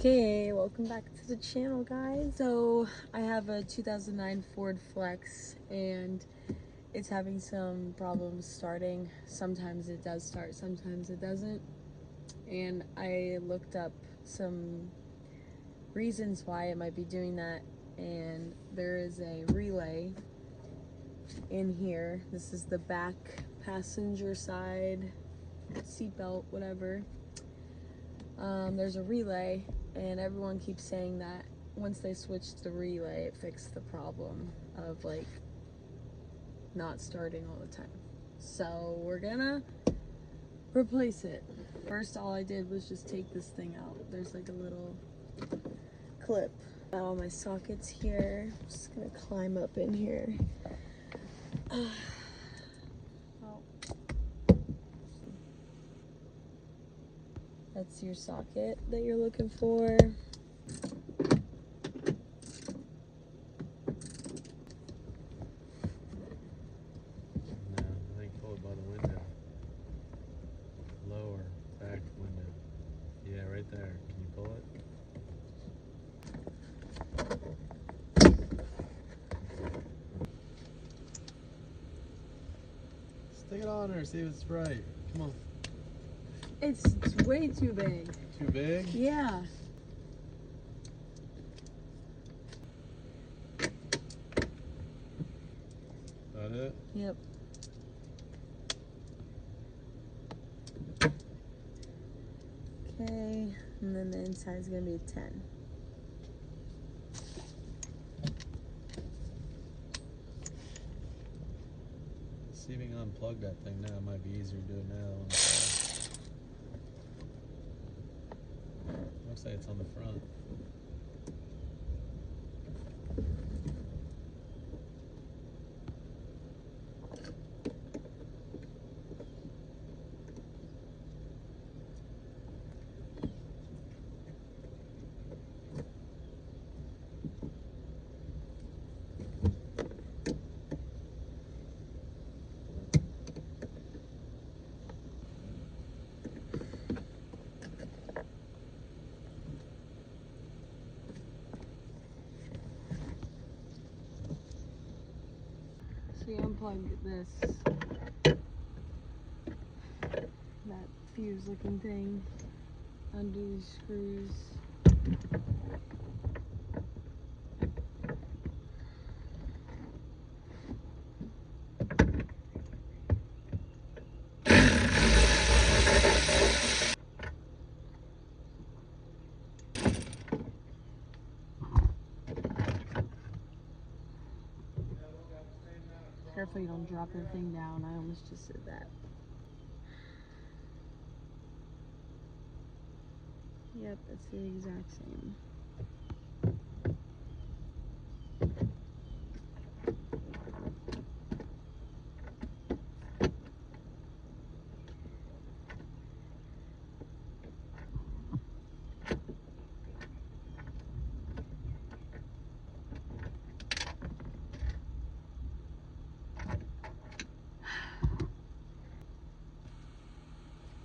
Okay, welcome back to the channel, guys. So I have a 2009 Ford Flex and it's having some problems starting. Sometimes it does start, sometimes it doesn't. And I looked up some reasons why it might be doing that, and there is a relay in here. This is the back passenger side seatbelt, whatever. There's a relay, and everyone keeps saying that once they switched the relay, it fixed the problem of like not starting all the time. So we're gonna replace it. First, all I did was just take this thing out. There's like a little clip. All my sockets here. I'm just gonna climb up in here. That's your socket that you're looking for. No, I think pull it by the window. Lower, back window. Yeah, right there. Can you pull it? Stick it on there, see if it's right. Come on. It's way too big. Too big? Yeah. That it? Yep. Okay, and then the inside is gonna be a 10. See if we can unplug that thing now. It might be easier to do it now. Looks like it's on the front. So you unplug this, that fuse looking thing, undo these screws. Careful you don't drop the thing down. I almost just did that. Yep, that's the exact same.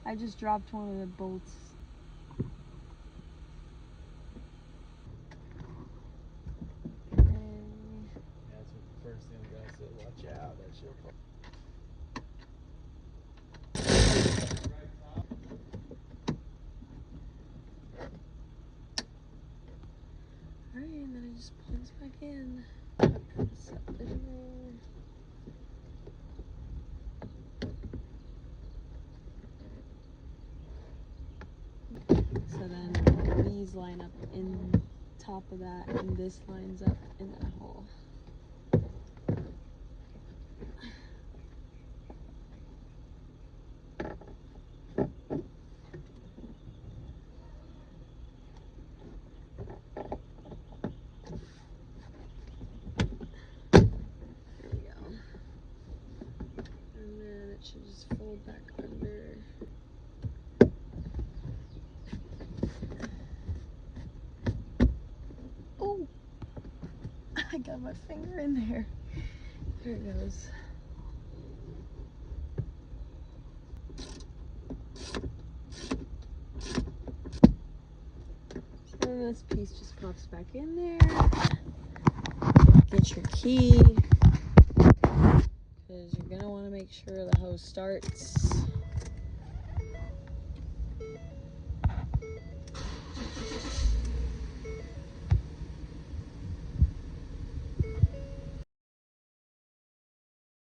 I just dropped one of the bolts. Yeah, that's what the first thing the guy said. Watch out, that shit. Alright, and then it just plugs back in. Put this up in there. So then these line up in top of that, and this lines up in that hole. There we go. And then it should just fold back under. Oh! I got my finger in there. There it goes. So then this piece just pops back in there. Get your key, because you're gonna want to make sure the hose starts.